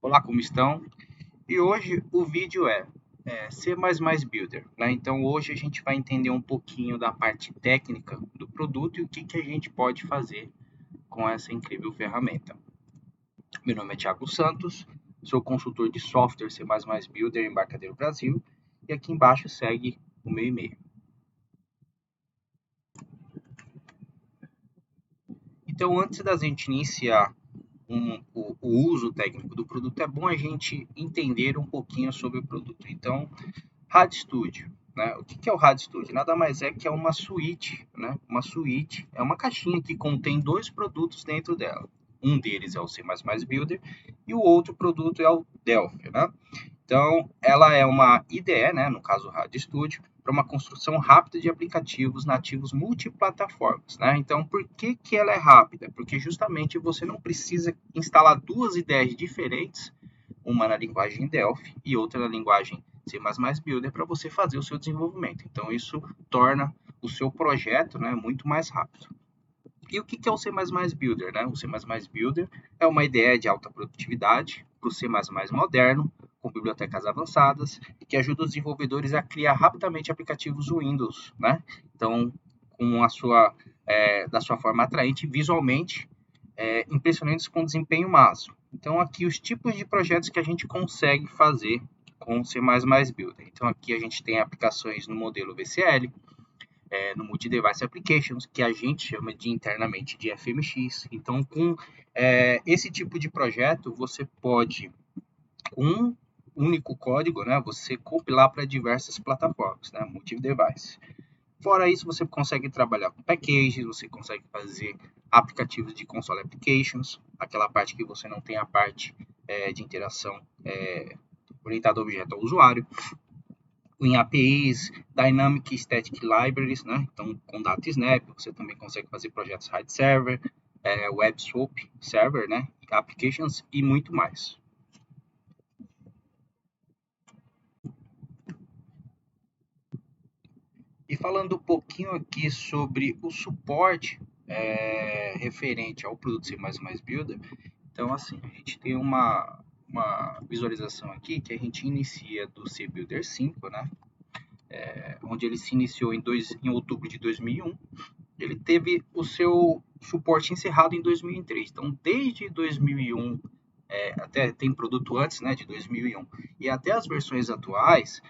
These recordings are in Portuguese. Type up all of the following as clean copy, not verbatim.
Olá, como estão? E hoje o vídeo é C++ Builder, né? Então hoje a gente vai entender um pouquinho da parte técnica do produto e o que a gente pode fazer com essa incrível ferramenta. Meu nome é Thiago Santos, sou consultor de software C++ Builder em Embarcadero Brasil e aqui embaixo segue o meu e-mail. Então antes da gente iniciar o uso técnico do produto, é bom a gente entender um pouquinho sobre o produto. Então, RAD-Studio, né? O que é o RAD-Studio? Nada mais é que é uma suíte, né? Uma suíte é uma caixinha que contém dois produtos dentro dela. Um deles é o C++ Builder e o outro produto é o Delphi, né? Então, ela é uma IDE, né, no caso o RAD-Studio, para uma construção rápida de aplicativos nativos multiplataformas, né? Então, por que ela é rápida? Porque justamente você não precisa instalar duas IDEs diferentes, uma na linguagem Delphi e outra na linguagem C++ Builder, para você fazer o seu desenvolvimento. Então, isso torna o seu projeto, né, muito mais rápido. E o que é o C++ Builder, né? O C++ Builder é uma ideia de alta produtividade para o C++ moderno, com bibliotecas avançadas, que ajuda os desenvolvedores a criar rapidamente aplicativos Windows, né? Então, com da sua forma atraente visualmente, impressionantes com desempenho máximo. Então, aqui os tipos de projetos que a gente consegue fazer com o C++ Builder. Então, aqui a gente tem aplicações no modelo VCL, no Multi-Device Applications, que a gente chama de internamente de FMX. Então, com esse tipo de projeto, você pode, com um único código, né, você compilar para diversas plataformas, né, multi-device. Fora isso, você consegue trabalhar com packages, você consegue fazer aplicativos de console applications, aquela parte que você não tem a parte de interação orientada ao objeto ao usuário, em APIs, Dynamic Static Libraries, né? Então, com DataSnap, você também consegue fazer projetos RAID Server, WebSoap Server, né? Applications e muito mais. E falando um pouquinho aqui sobre o suporte referente ao produto C++ Builder, então, assim, a gente tem uma visualização aqui que a gente inicia do C Builder 5, né? Onde ele se iniciou em outubro de 2001. Ele teve o seu suporte encerrado em 2003. Então, desde 2001, até tem produto antes, né, de 2001, e até as versões atuais,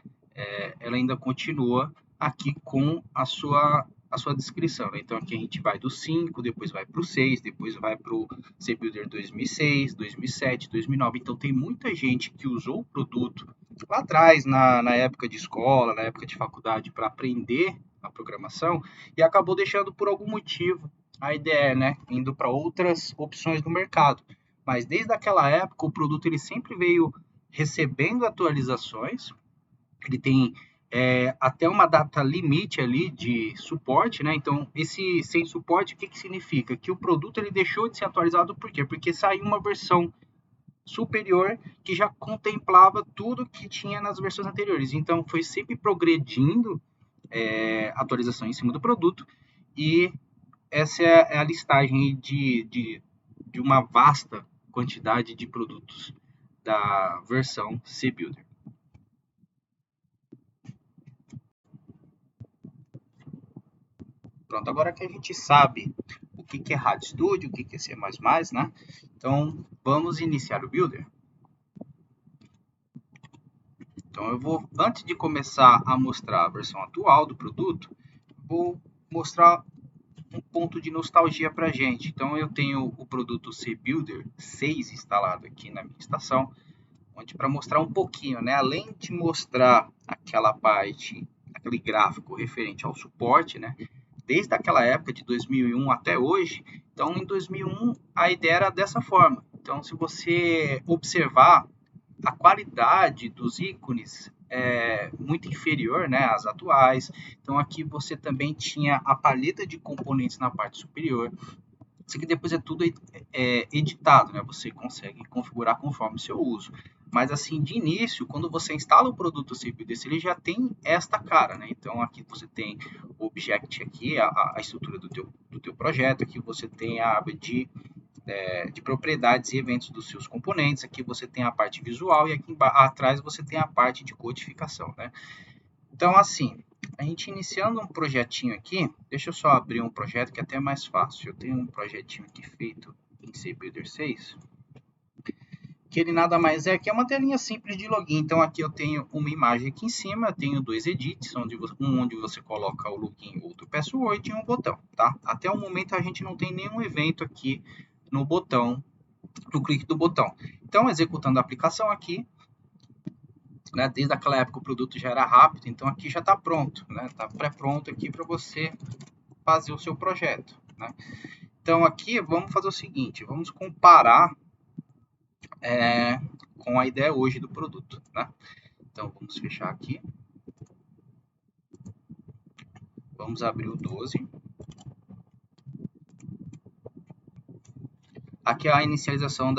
ela ainda continua aqui com a sua descrição. Né? Então, aqui a gente vai do 5, depois vai para o 6, depois vai para o CBuilder 2006, 2007, 2009. Então, tem muita gente que usou o produto lá atrás, na época de escola, na época de faculdade, para aprender a programação, e acabou deixando por algum motivo a ideia, né, indo para outras opções no mercado. Mas desde aquela época, o produto ele sempre veio recebendo atualizações, ele tem até uma data limite ali de suporte, né? Então, esse sem suporte, o que significa? Que o produto ele deixou de ser atualizado, por quê? Porque saiu uma versão superior que já contemplava tudo que tinha nas versões anteriores. Então, foi sempre progredindo atualização em cima do produto, e essa é a listagem de uma vasta quantidade de produtos da versão CBuilder. Pronto, agora que a gente sabe o que é RAD-Studio, o que é C++, né? Então, vamos iniciar o Builder. Então, antes de começar a mostrar a versão atual do produto, vou mostrar um ponto de nostalgia para a gente. Então, eu tenho o produto CBuilder 6 instalado aqui na minha estação, onde para mostrar um pouquinho, né? Além de mostrar aquela parte, aquele gráfico referente ao suporte, né? Desde aquela época de 2001 até hoje. Então, em 2001 a ideia era dessa forma. Então, se você observar a qualidade dos ícones é muito inferior, né, às atuais. Então, aqui você também tinha a paleta de componentes na parte superior. Isso aqui depois é tudo editado, né? Você consegue configurar conforme o seu uso. Mas assim, de início, quando você instala o produto CPDC, ele já tem esta cara, né? Então aqui você tem o object aqui, a estrutura do teu projeto, aqui você tem a aba de de propriedades e eventos dos seus componentes. Aqui você tem a parte visual e aqui atrás você tem a parte de codificação, né? Então, assim, a gente iniciando um projetinho aqui, deixa eu só abrir um projeto que é até mais fácil. Eu tenho um projetinho aqui feito em CBuilder 6, que ele nada mais é que é uma telinha simples de login. Então, aqui eu tenho uma imagem aqui em cima, eu tenho dois edits, onde você coloca o login, outro password e um botão, tá? Até o momento a gente não tem nenhum evento aqui no botão, no clique do botão. Então, executando a aplicação aqui, né, desde aquela época o produto já era rápido, então aqui já está pronto, né? Está pré-pronto aqui para você fazer o seu projeto, né? Então, aqui vamos fazer o seguinte, vamos comparar com a ideia hoje do produto, né? Então, vamos fechar aqui. Vamos abrir o 12. Aqui é a inicialização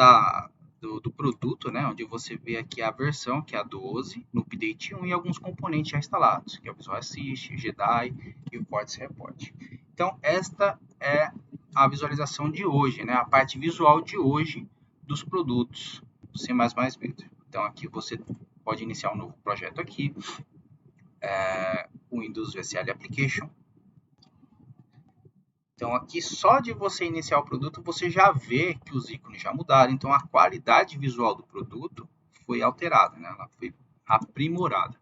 do produto, né? Onde você vê aqui a versão, que é a 12, no update 1 e alguns componentes já instalados, que é o Visual Assist, Jedi e o Quartz Report. Então, esta é a visualização de hoje, né? A parte visual de hoje dos produtos do C++ Builder. Então, aqui você pode iniciar um novo projeto aqui, o Windows VSL Application. Então, aqui só de você iniciar o produto, você já vê que os ícones já mudaram. Então, a qualidade visual do produto foi alterada, né? Ela foi aprimorada.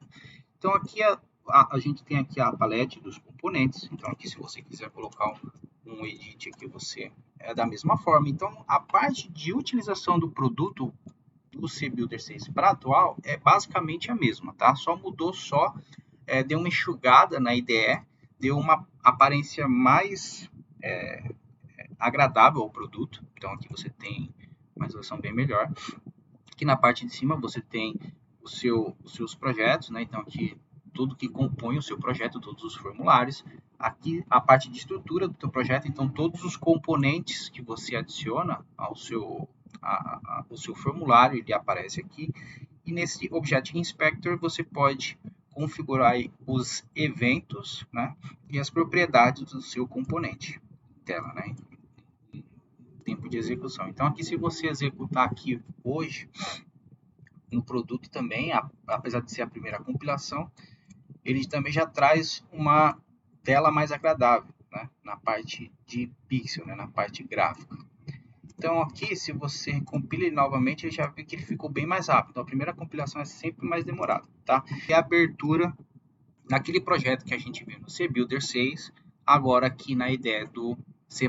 Então, aqui a gente tem aqui a palete dos componentes. Então, aqui se você quiser colocar um edit aqui, você é da mesma forma. Então, a parte de utilização do produto do CBuilder 6 para atual é basicamente a mesma, tá? Só mudou, deu uma enxugada na IDE, deu uma aparência mais agradável ao produto. Então, aqui você tem uma resolução bem melhor. Aqui na parte de cima você tem os seus projetos, né? Então, aqui tudo que compõe o seu projeto, todos os formulários. Aqui a parte de estrutura do teu projeto, então todos os componentes que você adiciona ao seu formulário, ele aparece aqui. E nesse Object Inspector você pode configurar aí os eventos, né? E as propriedades do seu componente. Tela, né? Tempo de execução. Então, aqui se você executar aqui hoje, no produto também, apesar de ser a primeira compilação, ele também já traz uma tela mais agradável, né? Na parte de pixel, né? Na parte gráfica. Então, aqui, se você compila ele novamente, ele já vê que ele ficou bem mais rápido. Então, a primeira compilação é sempre mais demorada, tá? E a abertura naquele projeto que a gente viu no CBuilder 6, agora aqui na ideia do C++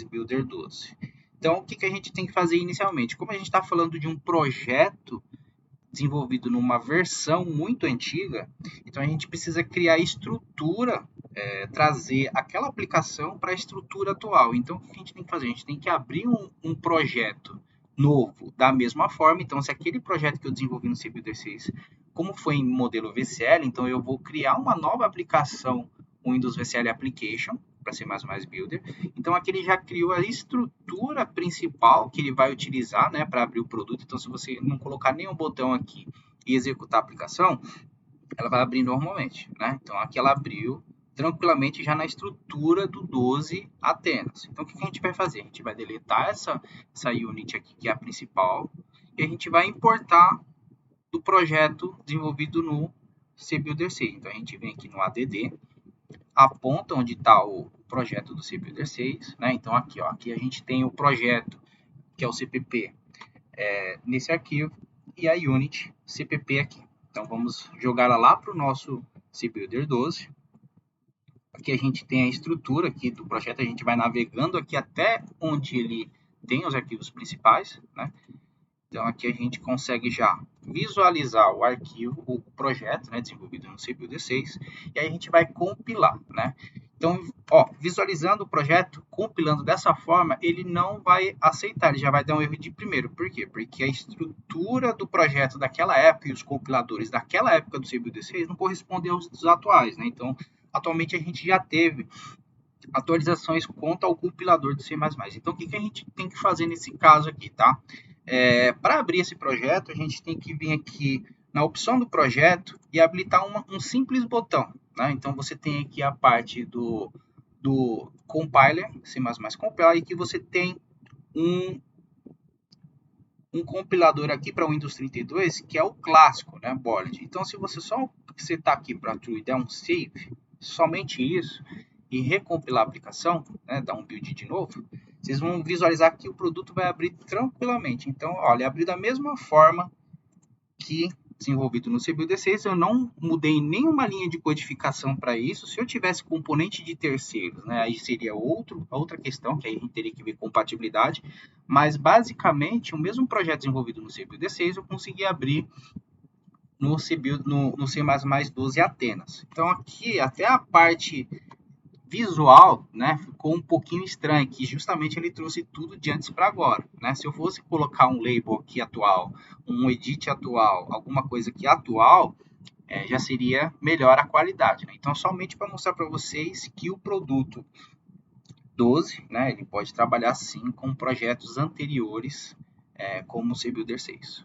Builder 12. Então, o que a gente tem que fazer inicialmente? Como a gente está falando de um projeto desenvolvido numa versão muito antiga, então a gente precisa criar estrutura, trazer aquela aplicação para a estrutura atual. Então, o que a gente tem que fazer? A gente tem que abrir um projeto novo da mesma forma. Então, se aquele projeto que eu desenvolvi no CBuilder 6, como foi em modelo VCL, então eu vou criar uma nova aplicação, o Windows VCL Application, para ser mais Builder. Então, aqui ele já criou a estrutura principal que ele vai utilizar, né, para abrir o produto. Então, se você não colocar nenhum botão aqui e executar a aplicação, ela vai abrir normalmente, né? Então, aqui ela abriu tranquilamente já na estrutura do 12 Atenas. Então, o que a gente vai fazer? A gente vai deletar essa unit aqui, que é a principal, e a gente vai importar do projeto desenvolvido no CBuilder 6. Então, a gente vem aqui no ADD, aponta onde está o projeto do CBuilder 6, né? Então, aqui, ó, aqui a gente tem o projeto, que é o CPP, nesse arquivo, e a unit CPP aqui. Então, vamos jogar ela lá para o nosso CBuilder 12. Aqui a gente tem a estrutura aqui do projeto, a gente vai navegando aqui até onde ele tem os arquivos principais, né? Então, aqui a gente consegue já visualizar o arquivo, o projeto, né, desenvolvido no CBuilder 6, e aí a gente vai compilar, né? Então, ó, visualizando o projeto, compilando dessa forma, ele não vai aceitar, ele já vai dar um erro de primeiro. Por quê? Porque a estrutura do projeto daquela época e os compiladores daquela época do CBuilder 6 não correspondem aos dos atuais, né? Então, atualmente a gente já teve atualizações quanto ao compilador do C++. Então, o que a gente tem que fazer nesse caso aqui, tá? Para abrir esse projeto, a gente tem que vir aqui na opção do projeto e habilitar um simples botão, né? Então, você tem aqui a parte do compiler, C++ compiler, e que você tem um compilador aqui para o Windows 32, que é o clássico, né, Bolid. Então, se você só setar aqui para true e der um save, somente isso, e recompilar a aplicação, né, dar um build de novo, vocês vão visualizar que o produto vai abrir tranquilamente. Então, olha, abriu da mesma forma que desenvolvido no CBuilder6, eu não mudei nenhuma linha de codificação para isso. Se eu tivesse componente de terceiros, né, aí seria outra questão, que aí a gente teria que ver compatibilidade, mas basicamente o mesmo projeto desenvolvido no CBuilder6 eu consegui abrir no C++12 Atenas. Então aqui até a parte visual, né, ficou um pouquinho estranho, que justamente ele trouxe tudo de antes para agora, né? Se eu fosse colocar um label aqui atual, um edit atual, alguma coisa aqui atual, já seria melhor a qualidade, né? Então, somente para mostrar para vocês que o produto 12, né, ele pode trabalhar sim com projetos anteriores, como o CBuilder6.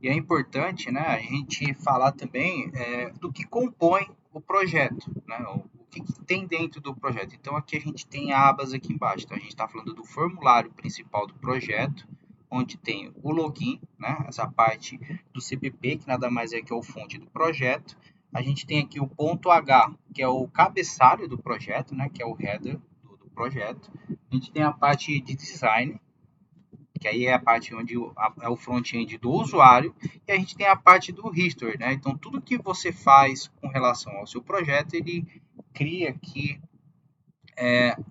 E é importante, né, a gente falar também do que compõe o projeto, né, o que tem dentro do projeto. Então, aqui a gente tem abas aqui embaixo. Então, a gente está falando do formulário principal do projeto, onde tem o login, né, essa parte do CPP, que nada mais é que a fonte do projeto. A gente tem aqui o ponto H, que é o cabeçalho do projeto, né, que é o header do projeto. A gente tem a parte de design, que aí é a parte onde é o front-end do usuário, e a gente tem a parte do history, né? Então, tudo que você faz com relação ao seu projeto, ele cria aqui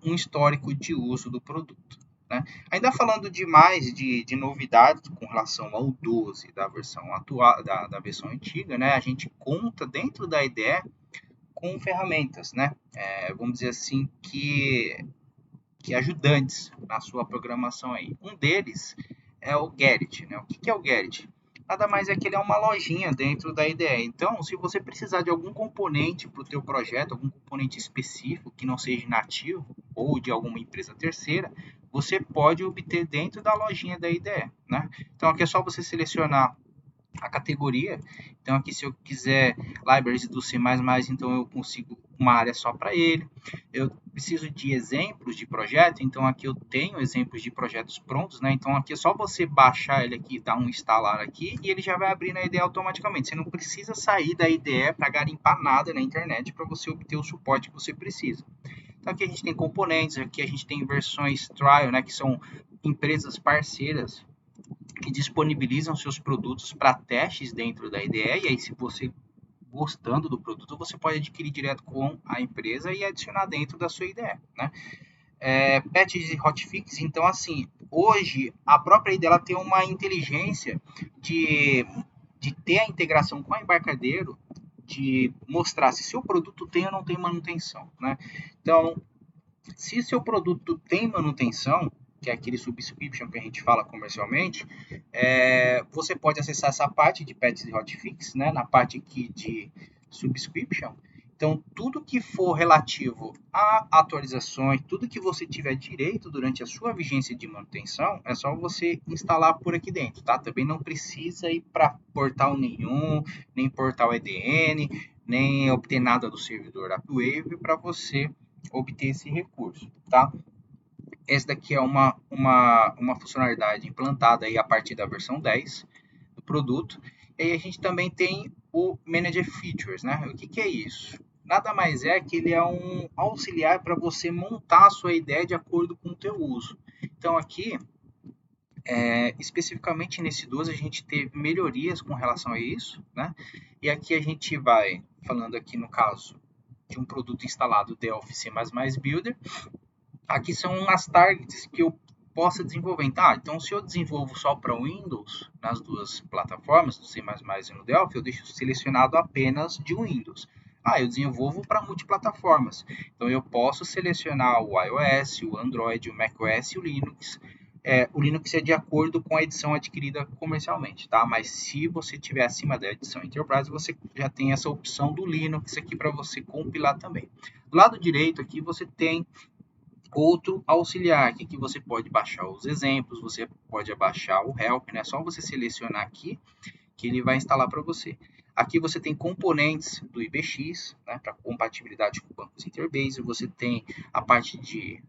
um histórico de uso do produto. Né? Ainda falando de mais de novidades com relação ao 12 da versão atual, da versão antiga, né? A gente conta dentro da IDE com ferramentas, né? Vamos dizer assim, que ajudantes na sua programação aí. Um deles é o Gerrit, né? O que é o Gerrit? Nada mais é que ele é uma lojinha dentro da IDE. Então, se você precisar de algum componente para o teu projeto, algum componente específico que não seja nativo ou de alguma empresa terceira, você pode obter dentro da lojinha da IDE, né? Então, aqui é só você selecionar a categoria. Então, aqui se eu quiser libraries do C++, então eu consigo uma área só para ele. Eu preciso de exemplos de projeto, então aqui eu tenho exemplos de projetos prontos, né? Então aqui é só você baixar ele aqui, dar um instalar aqui e ele já vai abrir na IDE automaticamente. Você não precisa sair da IDE para garimpar nada na internet para você obter o suporte que você precisa. Então aqui a gente tem componentes, aqui a gente tem versões trial, né? Que são empresas parceiras que disponibilizam seus produtos para testes dentro da IDE, e aí se você gostando do produto, você pode adquirir direto com a empresa e adicionar dentro da sua IDE, né? Patches e hotfix, então assim, hoje a própria IDE ela tem uma inteligência de ter a integração com o embarcadeiro, de mostrar se seu produto tem ou não tem manutenção, né? Então, se seu produto tem manutenção, que é aquele subscription que a gente fala comercialmente, você pode acessar essa parte de patches e hotfix, né, na parte aqui de subscription. Então, tudo que for relativo a atualizações, tudo que você tiver direito durante a sua vigência de manutenção, é só você instalar por aqui dentro, tá? Também não precisa ir para portal nenhum, nem portal EDN, nem obter nada do servidor AppWave para você obter esse recurso, tá? Essa daqui é uma funcionalidade implantada aí a partir da versão 10 do produto. E aí a gente também tem o Manager Features, né? O que é isso? Nada mais é que ele é um auxiliar para você montar a sua ideia de acordo com o teu uso. Então aqui, especificamente nesse 12, a gente teve melhorias com relação a isso, né? E aqui a gente vai falando aqui no caso de um produto instalado Delphi C++ Builder. Aqui são as targets que eu possa desenvolver. Então, se eu desenvolvo só para Windows, nas duas plataformas, no C++ e no Delphi, eu deixo selecionado apenas de Windows. Eu desenvolvo para multiplataformas. Então, eu posso selecionar o iOS, o Android, o macOS e o Linux. O Linux é de acordo com a edição adquirida comercialmente, tá? Mas se você tiver acima da edição Enterprise, você já tem essa opção do Linux aqui para você compilar também. Do lado direito aqui você tem outro auxiliar aqui que você pode baixar os exemplos, você pode baixar o help, né? Só você selecionar aqui que ele vai instalar para você. Aqui você tem componentes do IBX, né, para compatibilidade com bancos Interbase. Você tem a parte de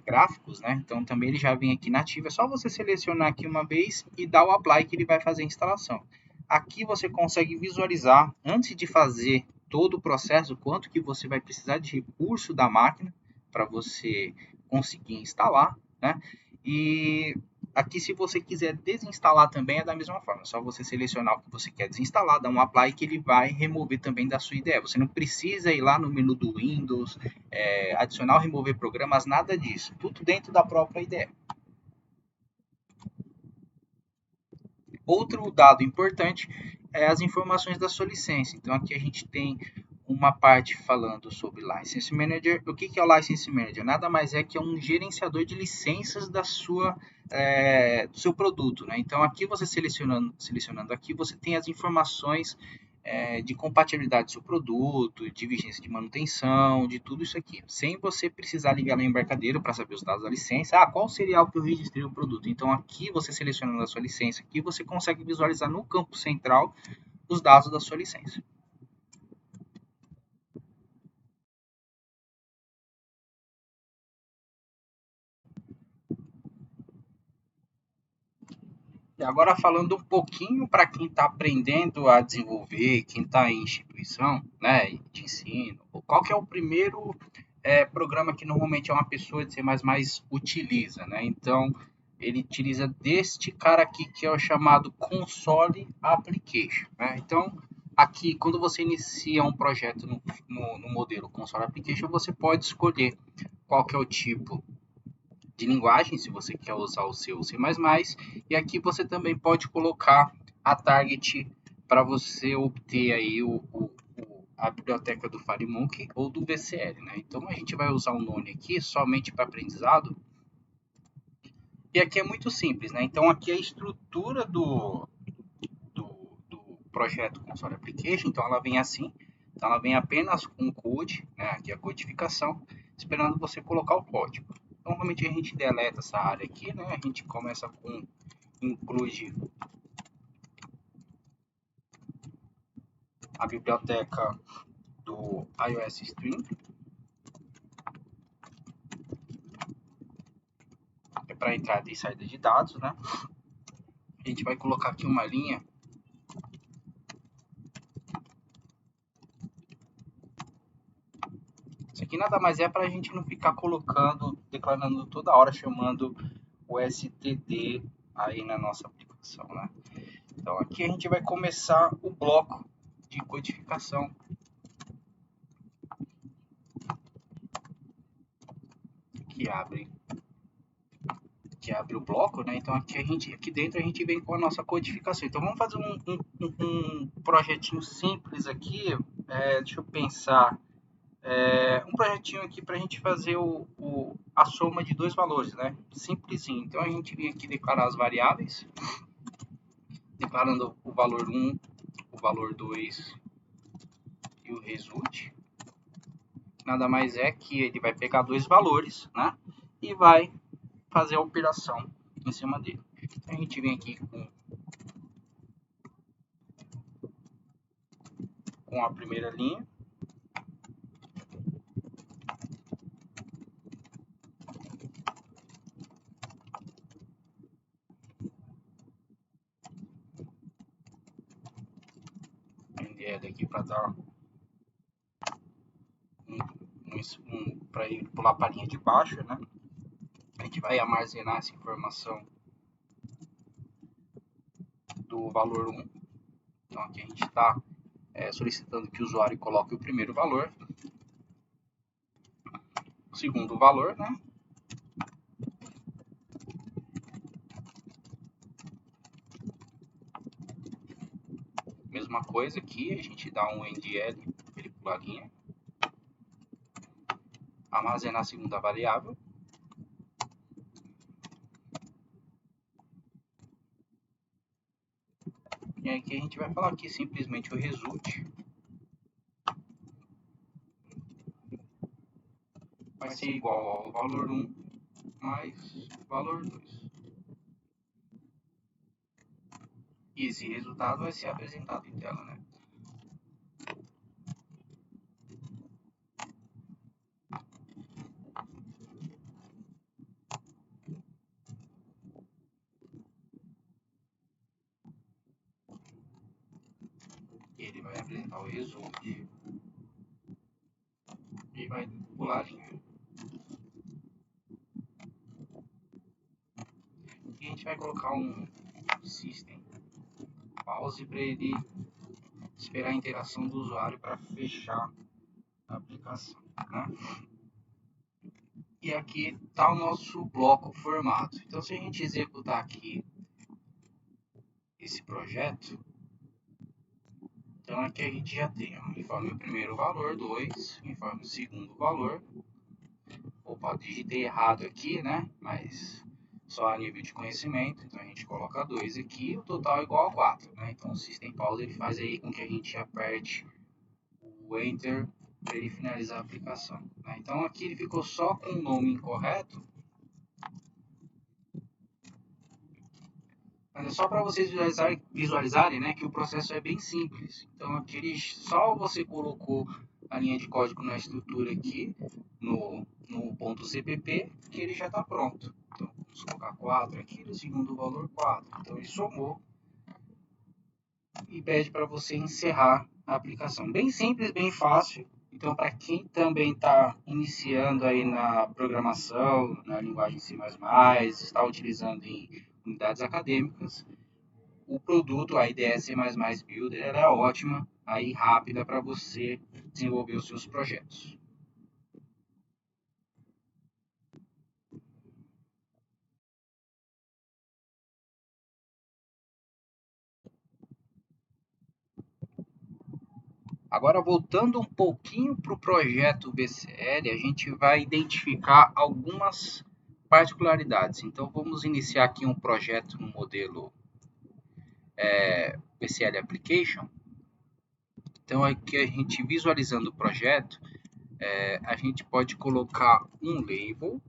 gráficos, né? Então também ele já vem aqui nativo. É só você selecionar aqui uma vez e dar o apply que ele vai fazer a instalação. Aqui você consegue visualizar, antes de fazer todo o processo, quanto que você vai precisar de recurso da máquina para você conseguir instalar, né? E aqui, se você quiser desinstalar também, é da mesma forma. É só você selecionar o que você quer desinstalar, dar um apply que ele vai remover também da sua IDE. Você não precisa ir lá no menu do Windows, adicionar ou remover programas, nada disso. Tudo dentro da própria IDE. Outro dado importante é as informações da sua licença. Então, aqui a gente tem uma parte falando sobre License Manager. O que é o License Manager? Nada mais é que um gerenciador de licenças do seu produto, né? Então, aqui você selecionando aqui, você tem as informações de compatibilidade do seu produto, de vigência de manutenção, de tudo isso aqui, sem você precisar ligar no embarcadeiro para saber os dados da licença. Qual serial que eu registrei o produto? Então, aqui você selecionando a sua licença, aqui você consegue visualizar no campo central os dados da sua licença. E agora falando um pouquinho para quem está aprendendo a desenvolver, quem está em instituição, né, de ensino, qual que é o primeiro programa que normalmente uma pessoa de C++ utiliza, né? Então, ele utiliza deste cara aqui que é o chamado Console Application, né? Então, aqui, quando você inicia um projeto no modelo Console Application, você pode escolher qual que é o tipo de linguagem, se você quer usar o seu C++, e aqui você também pode colocar a target para você obter aí a biblioteca do FireMonkey ou do VCL, né? Então a gente vai usar o None aqui somente para aprendizado, e aqui é muito simples, né? Então aqui é a estrutura do projeto Console Application, então ela vem assim, então ela vem apenas com code, né? Aqui é a codificação, esperando você colocar o código. Normalmente a gente deleta essa área aqui, né? A gente começa com include a biblioteca do iOS Stream, é para entrada e saída de dados, né? A gente vai colocar aqui uma linha. Isso aqui nada mais é para a gente não ficar colocando, declarando toda hora, chamando o std aí na nossa aplicação, né? Então aqui a gente vai começar o bloco de codificação, que abre o bloco, né? Então aqui dentro a gente vem com a nossa codificação. Então vamos fazer um projetinho simples aqui. Deixa eu pensar. Um projetinho aqui para a gente fazer a soma de dois valores, né? Simplesinho. Então a gente vem aqui declarar as variáveis, declarando o valor 1, o valor 2 e o result. Nada mais é que ele vai pegar dois valores, né? E vai fazer a operação em cima dele. Então, a gente vem aqui com a primeira linha. Daqui para dar para ele pular para a linha de baixo, né? A gente vai armazenar essa informação do valor 1. Então aqui a gente está solicitando que o usuário coloque o primeiro valor, o segundo valor, né? Mesma coisa aqui, a gente dá um endl, ele pula a linha, armazenar a segunda variável. E aqui a gente vai falar aqui simplesmente o result vai ser igual ao valor 1 mais o valor 2. E esse resultado vai ser apresentado em tela, né? ele vai apresentar o result e vai pular a linha. E a gente vai colocar um system pause para ele esperar a interação do usuário para fechar a aplicação, né? E aqui está o nosso bloco formado. Então, se a gente executar aqui esse projeto, então aqui a gente já tem informe o primeiro valor, 2, informe o segundo valor. Opa, digitei errado aqui, né? Mas só a nível de conhecimento. Então a gente coloca 2 aqui, o total é igual a 4, né? Então o System Pause ele faz aí com que a gente aperte o Enter para ele finalizar a aplicação, né? Então aqui ele ficou só com o nome incorreto. Mas é só para vocês visualizarem, né, que o processo é bem simples. Então aqui ele, só você colocou a linha de código na estrutura aqui, no ponto CPP, que ele já está pronto. Então vamos colocar 4 aqui, no segundo valor 4. Então ele somou e pede para você encerrar a aplicação. Bem simples, bem fácil. Então para quem também está iniciando aí na programação, na linguagem C++, está utilizando em unidades acadêmicas, o produto, a IDE C++ Builder, ela é ótima, aí rápida para você desenvolver os seus projetos. Agora, voltando um pouquinho para o projeto BCL, a gente vai identificar algumas particularidades. Então, vamos iniciar aqui um projeto no modelo BCL Application. Então, aqui a gente visualizando o projeto, a gente pode colocar um label,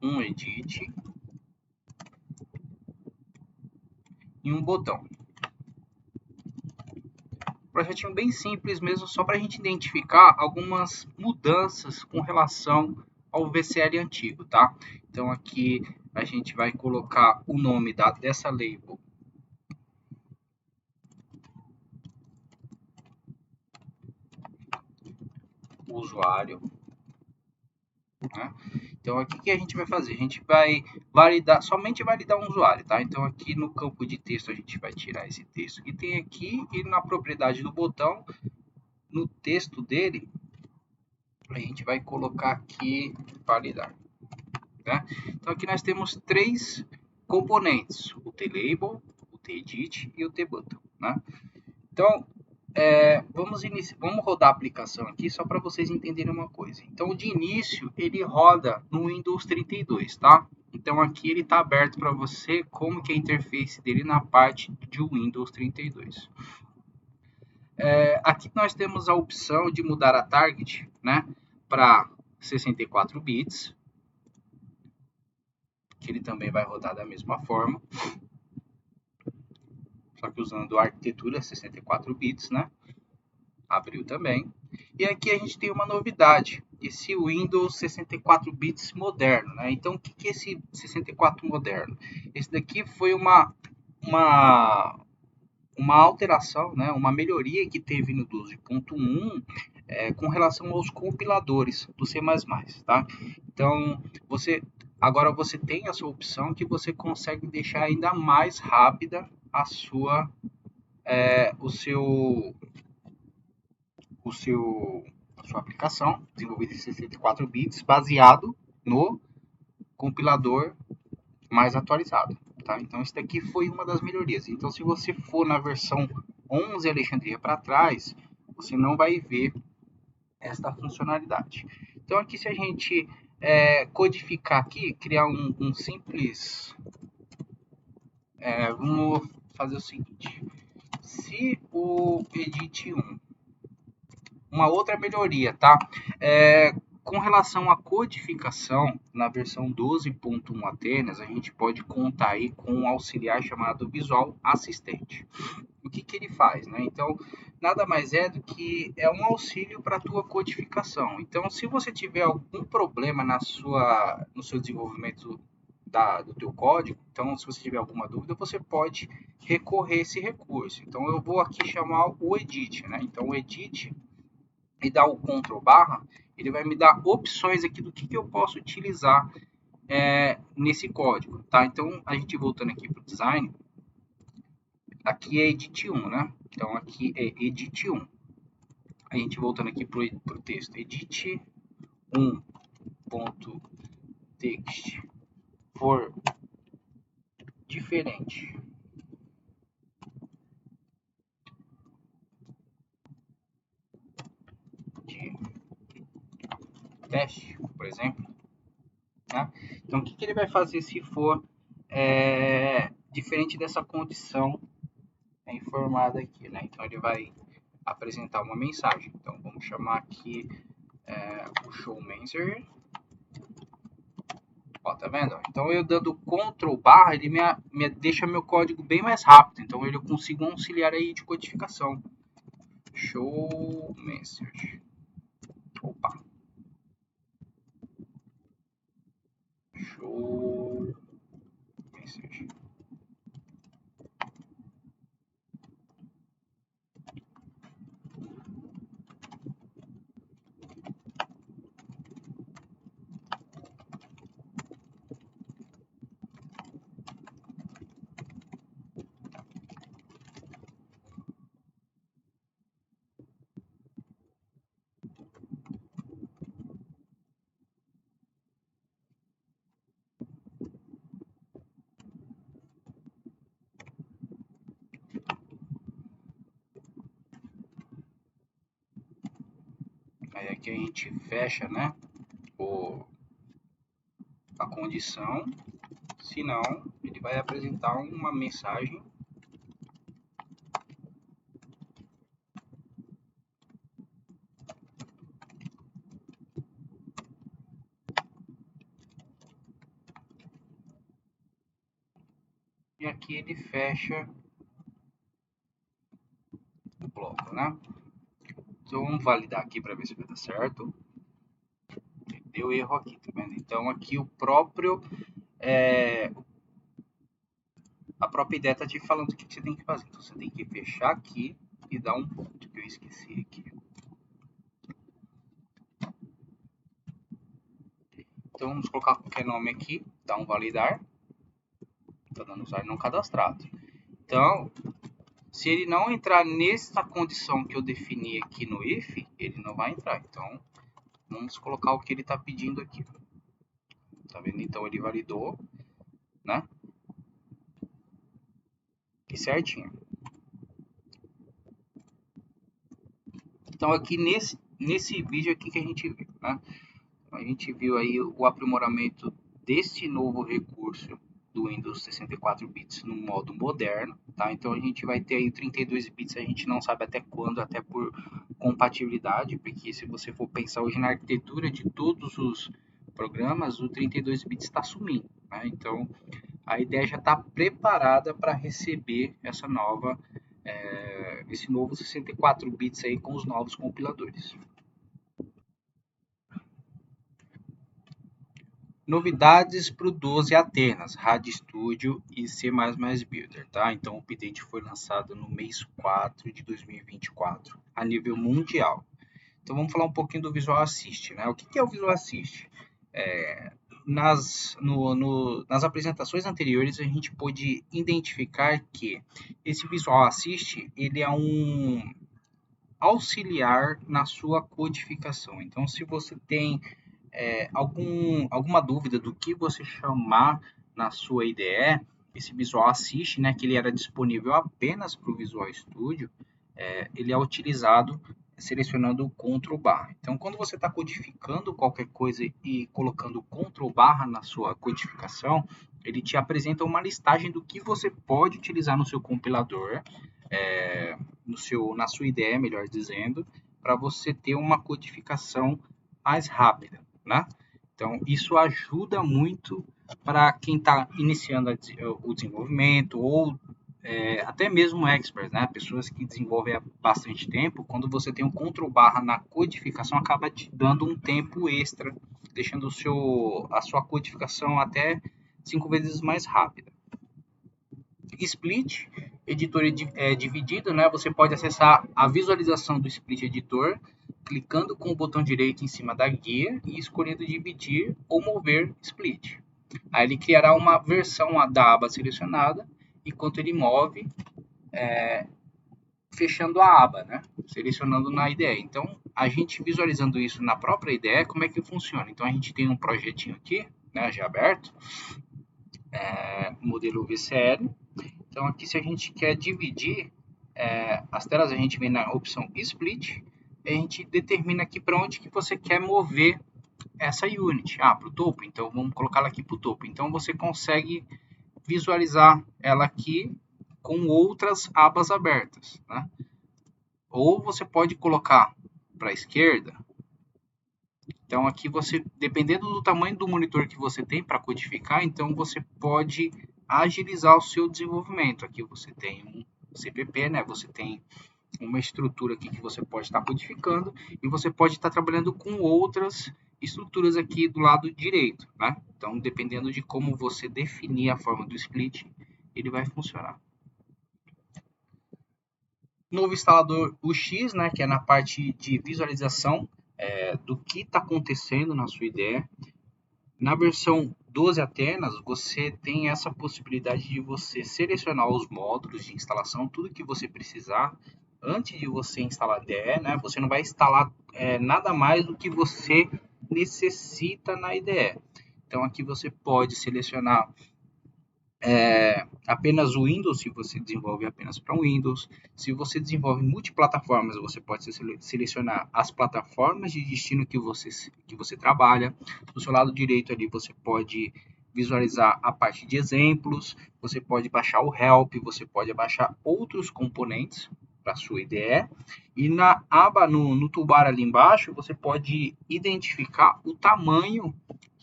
um edit e um botão. Projetinho bem simples mesmo, só para a gente identificar algumas mudanças com relação ao VCL antigo, tá? Então aqui a gente vai colocar o nome dessa label usuário, né? Então aqui que a gente vai fazer? A gente vai validar, somente validar um usuário, tá? Então aqui no campo de texto a gente vai tirar esse texto que tem aqui e na propriedade do botão, no texto dele, a gente vai colocar aqui validar. Né? Então aqui nós temos 3 componentes, o TLabel, o TEdit e o TButton. Né? Então vamos rodar a aplicação aqui só para vocês entenderem uma coisa. Então de início ele roda no Windows 32, tá? Então aqui ele está aberto para você como que é a interface dele na parte de Windows 32. Aqui nós temos a opção de mudar a target, né, para 64 bits, que ele também vai rodar da mesma forma, só que usando a arquitetura 64 bits, né? Abriu também. E aqui a gente tem uma novidade, esse Windows 64 bits moderno, né? Então, o que é esse 64 moderno? Esse daqui foi uma alteração, né? Uma melhoria que teve no 12.1 com relação aos compiladores do C++, tá? Então, agora você tem essa opção que você consegue deixar ainda mais rápida a sua aplicação desenvolvida em 64 bits baseado no compilador mais atualizado, tá? Então isso daqui foi uma das melhorias. Então se você for na versão 11 Alexandria para trás, você não vai ver esta funcionalidade. Então aqui se a gente codificar aqui, criar um simples, vamos fazer o seguinte: se o edit 1, uma outra melhoria, tá? Com relação à codificação, na versão 12.1 Atenas, a gente pode contar aí com um auxiliar chamado Visual Assistant. O que ele faz, né? Então, nada mais é do que um auxílio para a tua codificação. Então, se você tiver algum problema no seu desenvolvimento do teu código. Então, se você tiver alguma dúvida, você pode recorrer a esse recurso. Então, eu vou aqui chamar o edit, né? Então, o edit e dar o Ctrl barra, ele vai me dar opções aqui do que eu posso utilizar nesse código, tá? Então, a gente voltando aqui para o design, aqui é edit 1, né? Então, aqui é edit 1. A gente voltando aqui para o texto, edit 1.text for diferente de teste, por exemplo, né? Então, o que ele vai fazer se for diferente dessa condição informada aqui, né? Então, ele vai apresentar uma mensagem. Então, vamos chamar aqui o show manager. Ó, tá vendo? Então, eu dando Ctrl barra, ele me deixa meu código bem mais rápido. Então, ele consigo um auxiliar aí de codificação. Show message. Opa. Show message. Aí aqui a gente fecha, né, a condição, senão ele vai apresentar uma mensagem e aqui ele fecha o bloco, né? Então vamos validar aqui para ver se vai dar certo. Deu erro aqui, tá vendo? Então aqui a própria ideia está te falando o que você tem que fazer. Então você tem que fechar aqui e dar um ponto que eu esqueci aqui. Então vamos colocar qualquer nome aqui, dar um validar. Está dando usuário não cadastrado. Então, se ele não entrar nessa condição que eu defini aqui no if, ele não vai entrar. Então, vamos colocar o que ele está pedindo aqui. Tá vendo? Então, ele validou, né? E certinho. Então, aqui nesse vídeo aqui que a gente viu, né? A gente viu aí o aprimoramento desse novo recurso do Windows 64 bits no modo moderno, tá? Então a gente vai ter aí 32 bits, a gente não sabe até quando, até por compatibilidade, porque se você for pensar hoje na arquitetura de todos os programas, o 32 bits está sumindo, né? Então a ideia já está preparada para receber esse novo 64 bits aí com os novos compiladores. Novidades para o 12 Atenas, RadStudio e C++ Builder, tá? Então o update foi lançado no mês 4 de 2024, a nível mundial. Então vamos falar um pouquinho do Visual Assist, né? O que é o Visual Assist? Nas apresentações anteriores a gente pôde identificar que esse Visual Assist ele é um auxiliar na sua codificação. Então se você tem alguma dúvida do que você chamar na sua IDE, esse Visual Assist, né, que ele era disponível apenas para o Visual Studio, ele é utilizado selecionando o Ctrl barra. Então, quando você está codificando qualquer coisa e colocando Ctrl barra na sua codificação, ele te apresenta uma listagem do que você pode utilizar no seu compilador, na sua IDE, melhor dizendo, para você ter uma codificação mais rápida, né? Então, isso ajuda muito para quem está iniciando o desenvolvimento ou até mesmo experts, né? Pessoas que desenvolvem há bastante tempo. Quando você tem um Ctrl barra na codificação, acaba te dando um tempo extra, deixando a sua codificação até 5 vezes mais rápida. Split, editor dividido, né? Você pode acessar a visualização do Split Editor clicando com o botão direito em cima da guia e escolhendo dividir ou mover Split. Aí ele criará uma versão da aba selecionada enquanto ele move, fechando a aba, né? Selecionando na IDE. Então, a gente visualizando isso na própria IDE, como é que funciona? Então, a gente tem um projetinho aqui, né, já aberto, modelo VCL. Então, aqui se a gente quer dividir as telas, a gente vem na opção Split, e a gente determina aqui para onde que você quer mover essa unit. Para o topo, então vamos colocá-la aqui para o topo. Então, você consegue visualizar ela aqui com outras abas abertas, né? Ou você pode colocar para a esquerda. Então aqui você, dependendo do tamanho do monitor que você tem para codificar, então você pode agilizar o seu desenvolvimento. Aqui você tem um CPP, né? Você tem uma estrutura aqui que você pode estar codificando e você pode estar trabalhando com outras estruturas aqui do lado direito, né? Então, dependendo de como você definir a forma do split, ele vai funcionar. Novo instalador UX, né, que é na parte de visualização do que está acontecendo na sua IDE. Na versão 12 Atenas, você tem essa possibilidade de você selecionar os módulos de instalação, tudo que você precisar, antes de você instalar a IDE, né? Você não vai instalar nada mais do que você necessita na IDE. Então, aqui você pode selecionar apenas o Windows, se você desenvolve apenas para Windows. Se você desenvolve multiplataformas, você pode selecionar as plataformas de destino que você trabalha. Do seu lado direito ali você pode visualizar a parte de exemplos, você pode baixar o Help, você pode baixar outros componentes para a sua IDE. E na aba, no toolbar ali embaixo, você pode identificar o tamanho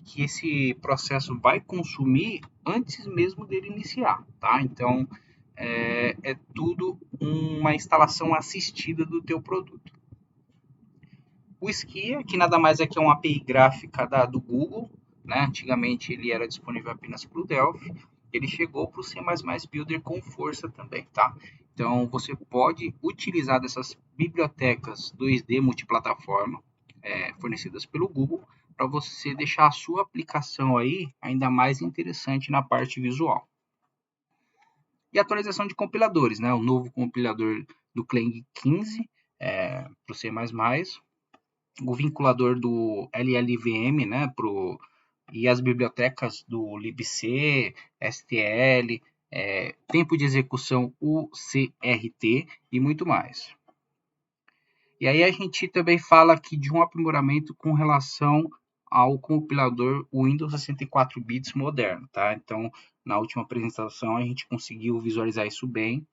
que esse processo vai consumir antes mesmo dele iniciar, tá? Então, é tudo uma instalação assistida do teu produto. O Skia, que nada mais é que uma API gráfica do Google, né? Antigamente ele era disponível apenas para o Delphi, ele chegou para o C++ Builder com força também, tá? Então, você pode utilizar dessas bibliotecas 2D multiplataforma fornecidas pelo Google para você deixar a sua aplicação aí ainda mais interessante na parte visual. E atualização de compiladores, né? O novo compilador do Clang 15 para o C++, o vinculador do LLVM, né? E as bibliotecas do libc, STL, tempo de execução UCRT e muito mais. E aí a gente também fala aqui de um aprimoramento com relação ao compilador Windows 64 bits moderno, tá? Então, na última apresentação a gente conseguiu visualizar isso bem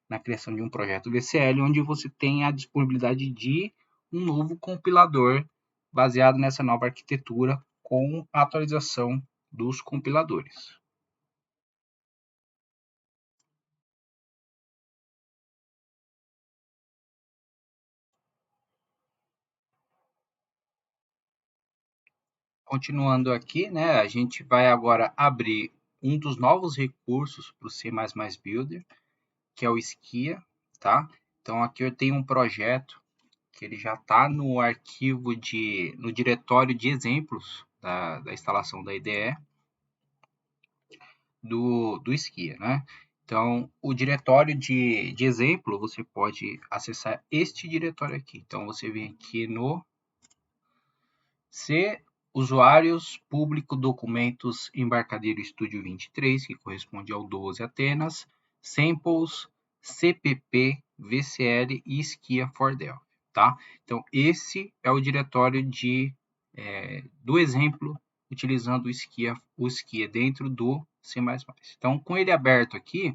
na criação de um projeto VCL, onde você tem a disponibilidade de um novo compilador baseado nessa nova arquitetura com a atualização dos compiladores. Continuando aqui, né, a gente vai agora abrir um dos novos recursos para o C++ Builder, que é o Skia, tá? Então aqui eu tenho um projeto que ele já está no arquivo no diretório de exemplos da instalação da IDE do Skia, né? Então o diretório de exemplo você pode acessar este diretório aqui. Então você vem aqui no C usuários público documentos embarcadeiro Studio 23, que corresponde ao 12 Atenas, samples, CPP, VCL e Skia for Delphi, tá? Então esse é o diretório do exemplo utilizando o Skia dentro do C++. Então com ele aberto aqui,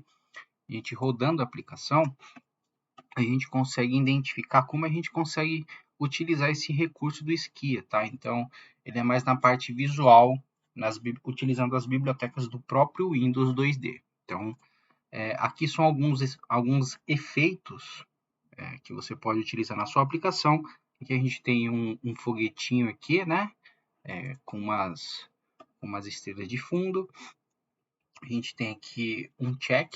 a gente rodando a aplicação, a gente consegue identificar como a gente consegue utilizar esse recurso do Skia, tá? Então, ele é mais na parte visual, utilizando as bibliotecas do próprio Windows 2D. Então, aqui são alguns efeitos que você pode utilizar na sua aplicação. Aqui a gente tem um foguetinho aqui, né? Com umas estrelas de fundo. A gente tem aqui um check.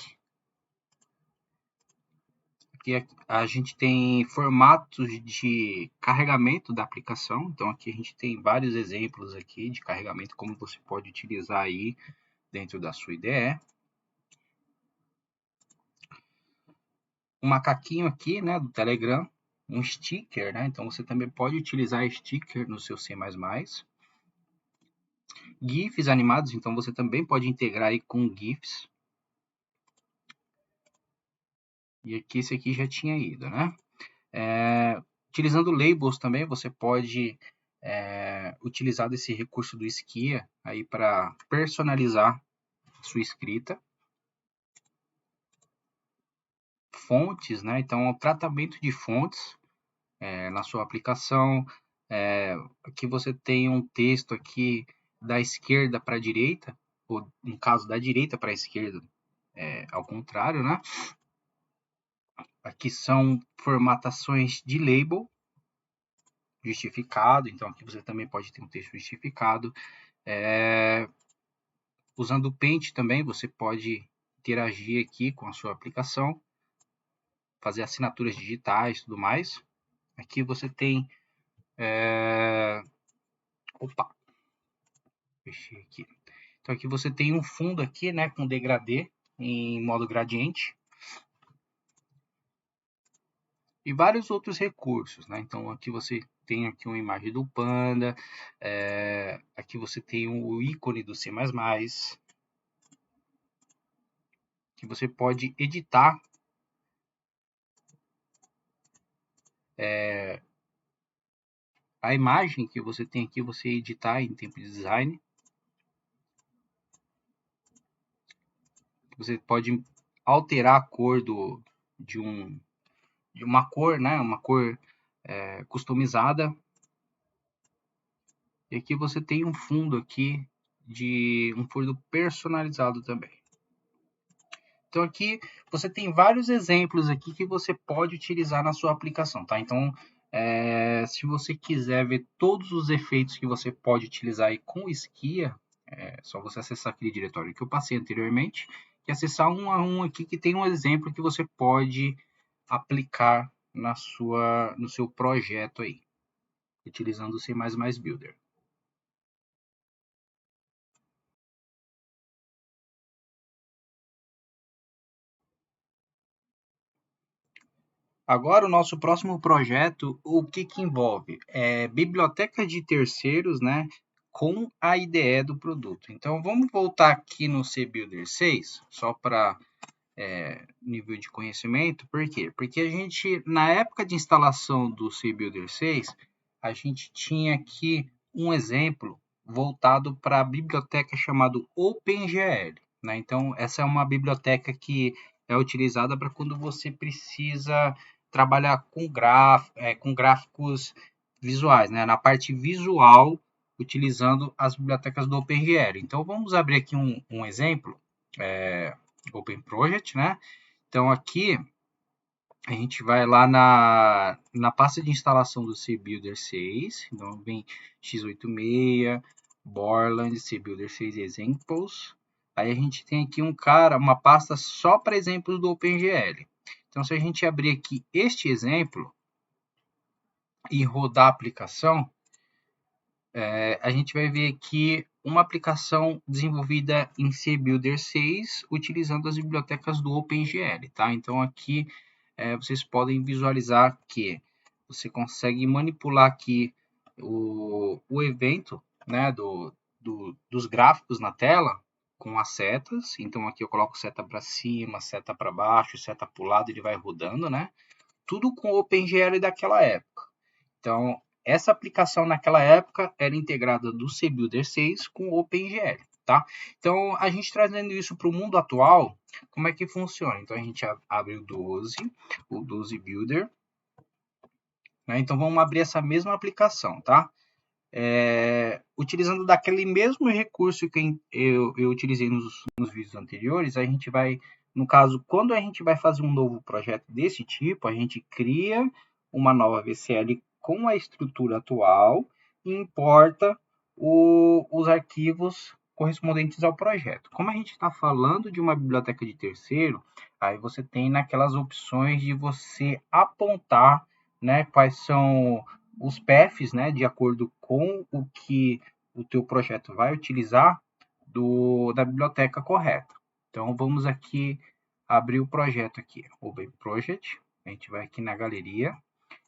Aqui a gente tem formatos de carregamento da aplicação. Então aqui a gente tem vários exemplos aqui de carregamento, como você pode utilizar aí dentro da sua IDE. Um macaquinho aqui, né, do Telegram, um sticker, né? Então você também pode utilizar sticker no seu C++. GIFs animados, então você também pode integrar aí com GIFs. E aqui esse aqui já tinha ido, né? Utilizando labels também, você pode utilizar desse recurso do Skia aí para personalizar sua escrita. Fontes, né? Então, o tratamento de fontes na sua aplicação. Aqui você tem um texto aqui da esquerda para a direita, ou no caso da direita para a esquerda, ao contrário, né? Aqui são formatações de label justificado, então aqui você também pode ter um texto justificado. Usando o Paint também, você pode interagir aqui com a sua aplicação, fazer assinaturas digitais e tudo mais. Aqui você tem... Opa! Fechei aqui. Então aqui você tem um fundo aqui, né, com degradê em modo gradiente. E vários outros recursos, né? Então aqui você tem aqui uma imagem do Panda, aqui você tem o ícone do C++, que você pode editar a imagem que você tem aqui, você editar em tempo de design. Você pode alterar a cor de uma cor, né? Uma cor customizada. E aqui você tem um fundo aqui de um fundo personalizado também. Então aqui você tem vários exemplos aqui que você pode utilizar na sua aplicação, tá? Então, se você quiser ver todos os efeitos que você pode utilizar aí com o Skia, é só você acessar aquele diretório que eu passei anteriormente e acessar um a um aqui que tem um exemplo que você pode aplicar no seu projeto aí, utilizando o C++ Builder. Agora, o nosso próximo projeto, o que envolve? Biblioteca de terceiros, né, com a IDE do produto. Então, vamos voltar aqui no CBuilder 6, só para nível de conhecimento. Por quê? Porque a gente, na época de instalação do CBuilder 6, a gente tinha aqui um exemplo voltado para a biblioteca chamada OpenGL, né? Então, essa é uma biblioteca que é utilizada para quando você precisa trabalhar com gráficos visuais, né? Na parte visual, utilizando as bibliotecas do OpenGL. Então, vamos abrir aqui um exemplo, Open Project, né? Então, aqui a gente vai lá na pasta de instalação do CBuilder 6. Então, vem x86, Borland, CBuilder 6 Examples. Aí a gente tem aqui uma pasta só para exemplos do OpenGL. Então, se a gente abrir aqui este exemplo e rodar a aplicação, a gente vai ver aqui uma aplicação desenvolvida em CBuilder 6 utilizando as bibliotecas do OpenGL, tá? Então, aqui vocês podem visualizar que você consegue manipular aqui o evento, né, dos gráficos na tela com as setas. Então, aqui eu coloco seta para cima, seta para baixo, seta para o lado, ele vai rodando, né? Tudo com o OpenGL daquela época. Então, essa aplicação naquela época era integrada do CBuilder 6 com o OpenGL, tá? Então, a gente trazendo isso para o mundo atual, como é que funciona? Então, a gente abre o 12 Builder, né? Então, vamos abrir essa mesma aplicação, tá? Utilizando daquele mesmo recurso que eu utilizei nos vídeos anteriores, a gente vai, no caso, quando a gente vai fazer um novo projeto desse tipo, a gente cria uma nova VCL com a estrutura atual e importa os arquivos correspondentes ao projeto. Como a gente está falando de uma biblioteca de terceiro, aí você tem naquelas opções de você apontar, né, quais são os paths, né, de acordo com o que o teu projeto vai utilizar da biblioteca correta. Então, vamos aqui abrir o projeto aqui, Open Project. A gente vai aqui na galeria.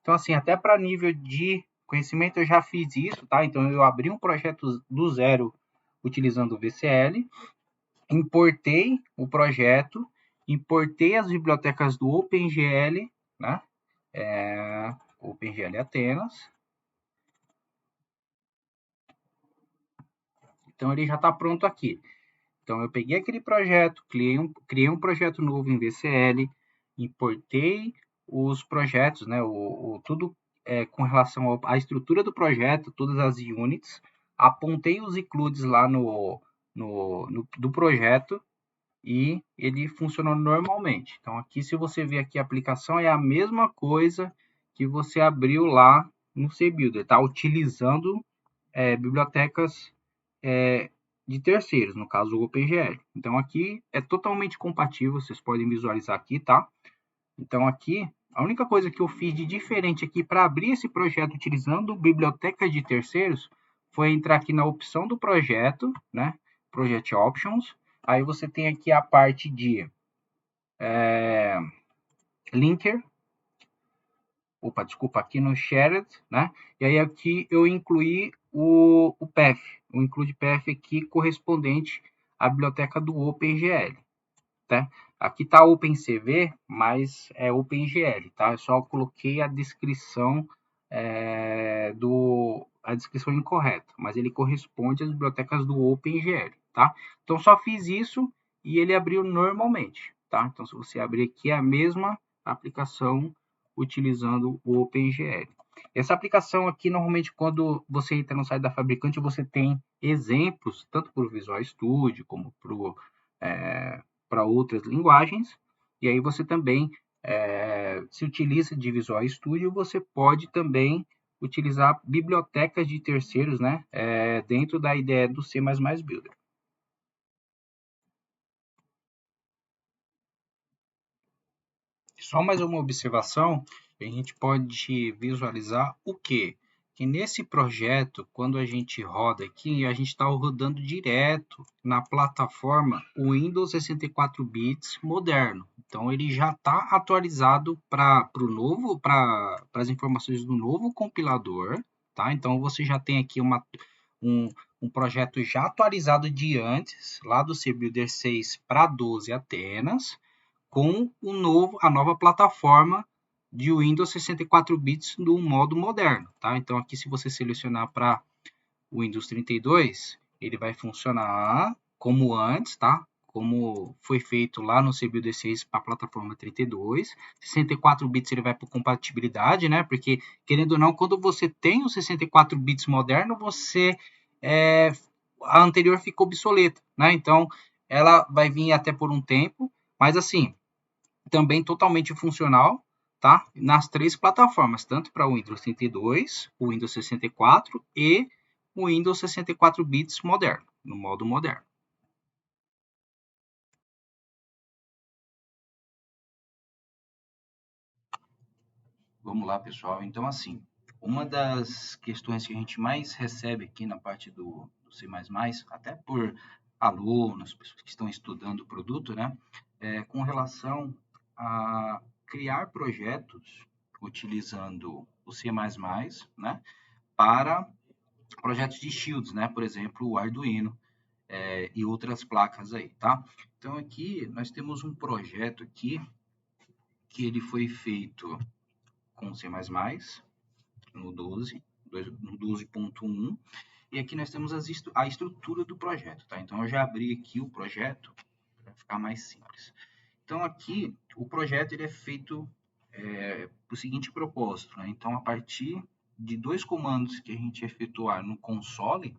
Então, assim, até para nível de conhecimento eu já fiz isso, tá? Então, eu abri um projeto do zero utilizando o VCL, importei o projeto, importei as bibliotecas do OpenGL, né? OpenGL Atenas. Então, ele já está pronto aqui. Então, eu peguei aquele projeto, criei um projeto novo em VCL, importei os projetos, né, tudo com relação à estrutura do projeto, todas as units, apontei os includes lá do projeto e ele funcionou normalmente. Então, aqui, se você ver aqui a aplicação, é a mesma coisa que você abriu lá no CBuilder, está utilizando bibliotecas de terceiros, no caso o OpenGL. Então aqui é totalmente compatível, vocês podem visualizar aqui, tá? Então aqui, a única coisa que eu fiz de diferente aqui para abrir esse projeto utilizando bibliotecas de terceiros foi entrar aqui na opção do projeto, né? Project Options. Aí você tem aqui a parte de linker, desculpa, aqui no Shared, né? E aí aqui eu incluí o path, o include path aqui correspondente à biblioteca do OpenGL, tá? Aqui tá OpenCV, mas é OpenGL, tá? Eu só coloquei a descrição a descrição incorreta, mas ele corresponde às bibliotecas do OpenGL, tá? Então só fiz isso e ele abriu normalmente, tá? Então se você abrir aqui é a mesma aplicação utilizando o OpenGL. Essa aplicação aqui, normalmente, quando você entra no site da fabricante, você tem exemplos, tanto para o Visual Studio, como para outras linguagens. E aí você também se utiliza de Visual Studio, você pode também utilizar bibliotecas de terceiros, né, dentro da ideia do C++ Builder. Só mais uma observação, a gente pode visualizar o quê? Que nesse projeto, quando a gente roda aqui, a gente está rodando direto na plataforma Windows 64 bits moderno. Então, ele já está atualizado para as informações do novo compilador, tá? Então, você já tem aqui um projeto já atualizado de antes, lá do CBuilder 6 para 12 Atenas, com a nova plataforma de Windows 64 bits do modo moderno, tá? Então aqui se você selecionar para o Windows 32, ele vai funcionar como antes, tá? Como foi feito lá no CBuilder 6 para a plataforma 32. 64 bits ele vai por compatibilidade, né? Porque, querendo ou não, quando você tem o 64 bits moderno, a anterior ficou obsoleta, né? Então, ela vai vir até por um tempo, mas assim, também totalmente funcional, tá? Nas três plataformas, tanto para o Windows 32, o Windows 64 e o Windows 64 bits moderno, no modo moderno. Vamos lá, pessoal. Então, assim, uma das questões que a gente mais recebe aqui na parte do C++, até por alunos, pessoas que estão estudando o produto, né, com relação a criar projetos utilizando o C++, né, para projetos de shields, né, por exemplo, o Arduino e outras placas aí, tá? Então, aqui nós temos um projeto aqui que ele foi feito com C++, no 12, no 12.1, e aqui nós temos a estrutura do projeto, tá? Então eu já abri aqui o projeto para ficar mais simples. Então aqui o projeto ele é feito para o seguinte propósito, né? Então a partir de dois comandos que a gente efetuar no console,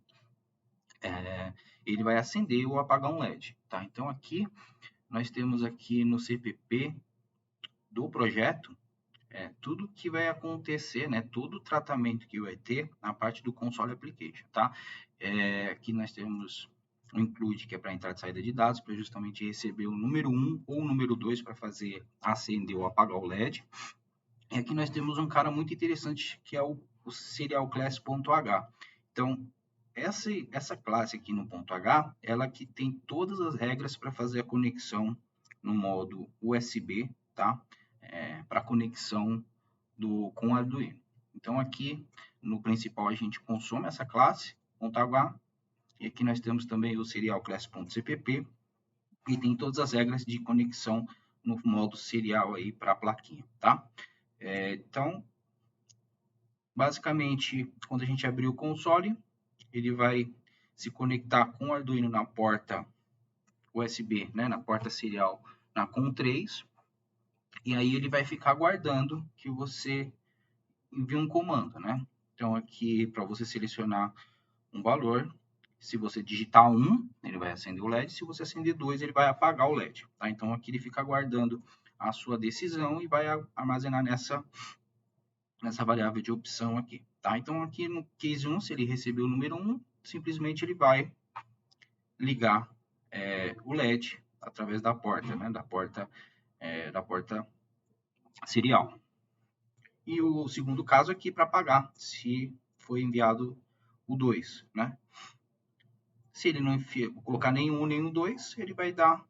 ele vai acender ou apagar um LED, tá? Então aqui nós temos aqui no CPP do projeto tudo que vai acontecer, né? Todo o tratamento que vai ter na parte do console application, tá? Aqui nós temos o include, que é para entrada e saída de dados, para justamente receber o número 1 ou o número 2 para fazer acender ou apagar o LED. E aqui nós temos um cara muito interessante, que é o serial class.h. Então, essa classe aqui no ponto H, ela que tem todas as regras para fazer a conexão no modo USB, tá? Para conexão com o Arduino. Então, aqui no principal a gente consome essa classe, ponto H, e aqui nós temos também o serial class.cpp, e tem todas as regras de conexão no modo serial aí para a plaquinha, tá? Então, basicamente, quando a gente abrir o console, ele vai se conectar com o Arduino na porta USB, né, na porta serial na COM3, e aí ele vai ficar aguardando que você envie um comando, né? Então, aqui, para você selecionar um valor, se você digitar 1, ele vai acender o LED, se você acender 2, ele vai apagar o LED, tá? Então, aqui ele fica aguardando a sua decisão e vai armazenar nessa variável de opção aqui, tá? Então, aqui no case 1, se ele recebeu o número 1, simplesmente ele vai ligar o LED através da porta, né? Da porta serial. E o segundo caso aqui para apagar, se foi enviado o 2, né? Se ele não colocar nenhum nem o 2, ele vai dar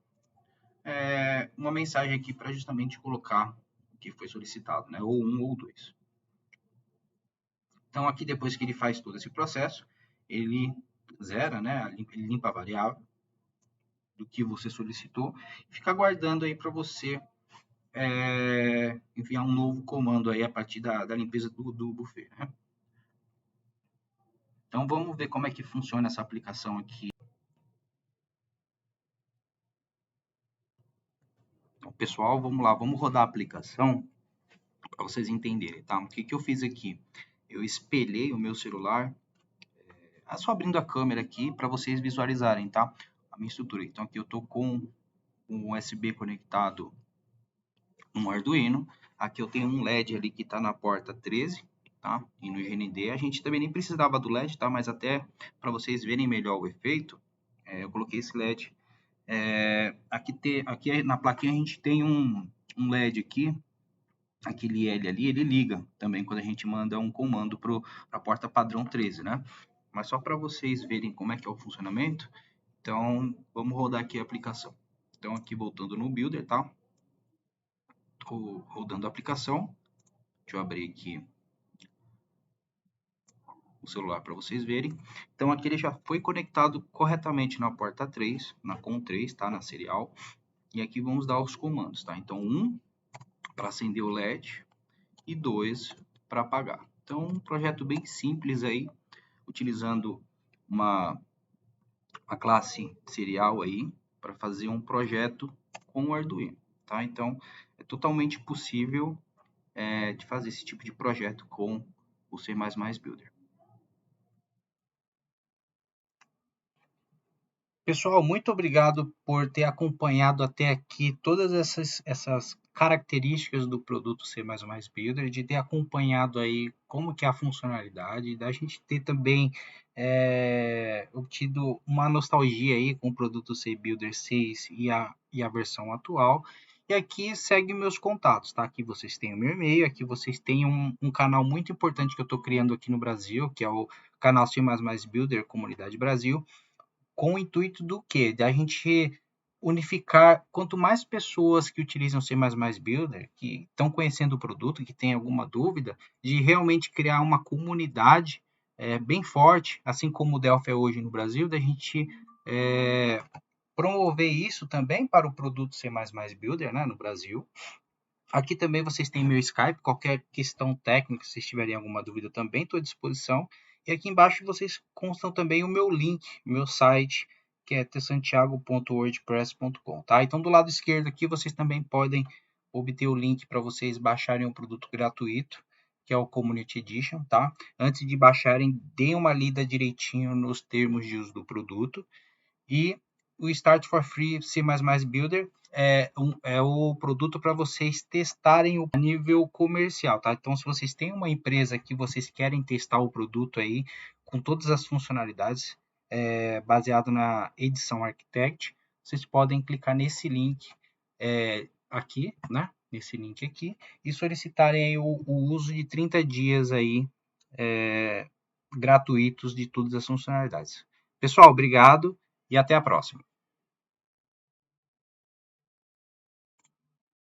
uma mensagem aqui para justamente colocar o que foi solicitado, né? Ou 1 ou 2. Então, aqui depois que ele faz todo esse processo, ele zera, né? Ele limpa a variável do que você solicitou, fica aguardando aí para você enviar um novo comando aí a partir da limpeza do buffet, né? Então, vamos ver como é que funciona essa aplicação aqui. Então, pessoal, vamos lá, vamos rodar a aplicação para vocês entenderem, tá? O que eu fiz aqui? Eu espelhei o meu celular, só abrindo a câmera aqui para vocês visualizarem, tá? A minha estrutura. Então, aqui eu estou com um USB conectado no Arduino. Aqui eu tenho um LED ali que está na porta 13, tá? E no GND a gente também nem precisava do LED, tá? Mas até para vocês verem melhor o efeito, eu coloquei esse LED. Aqui na plaquinha a gente tem um LED aqui, aquele L ali, ele liga também quando a gente manda um comando para a porta padrão 13, né? Mas só para vocês verem como é que é o funcionamento, então vamos rodar aqui a aplicação. Então aqui voltando no Builder, tá? Rodando a aplicação. Deixa eu abrir aqui o celular para vocês verem. Então aqui ele já foi conectado corretamente na porta 3, na COM3, tá? Na serial. E aqui vamos dar os comandos, tá? Então 1 para acender o LED e 2 para apagar. Então um projeto bem simples aí, utilizando uma classe serial aí para fazer um projeto com o Arduino, tá? Então é totalmente possível de fazer esse tipo de projeto com o C++ Builder. Pessoal, muito obrigado por ter acompanhado até aqui todas essas características do produto C++ Builder, de ter acompanhado aí como que é a funcionalidade, da gente ter também obtido uma nostalgia aí com o produto C Builder 6 e a versão atual. E aqui segue meus contatos, tá? Aqui vocês têm o meu e-mail, aqui vocês têm um canal muito importante que eu estou criando aqui no Brasil, que é o canal C++ Builder Comunidade Brasil, com o intuito do quê? De a gente unificar, quanto mais pessoas que utilizam C++ Builder, que estão conhecendo o produto, que tem alguma dúvida, de realmente criar uma comunidade bem forte, assim como o Delphi é hoje no Brasil, da gente promover isso também para o produto C++ Builder, né, no Brasil. Aqui também vocês têm meu Skype, qualquer questão técnica, se tiverem alguma dúvida também estou à disposição. E aqui embaixo vocês constam também o meu link, meu site, que é tsantiago.wordpress.com, tá? Então do lado esquerdo aqui vocês também podem obter o link para vocês baixarem um produto gratuito, que é o Community Edition, tá? Antes de baixarem, deem uma lida direitinho nos termos de uso do produto. E o Start for Free C++ Builder é o produto para vocês testarem a nível comercial, tá? Então, se vocês têm uma empresa que vocês querem testar o produto aí com todas as funcionalidades, baseado na edição Architect, vocês podem clicar nesse link aqui, né? Nesse link aqui, e solicitarem aí o uso de 30 dias aí, gratuitos de todas as funcionalidades. Pessoal, obrigado e até a próxima.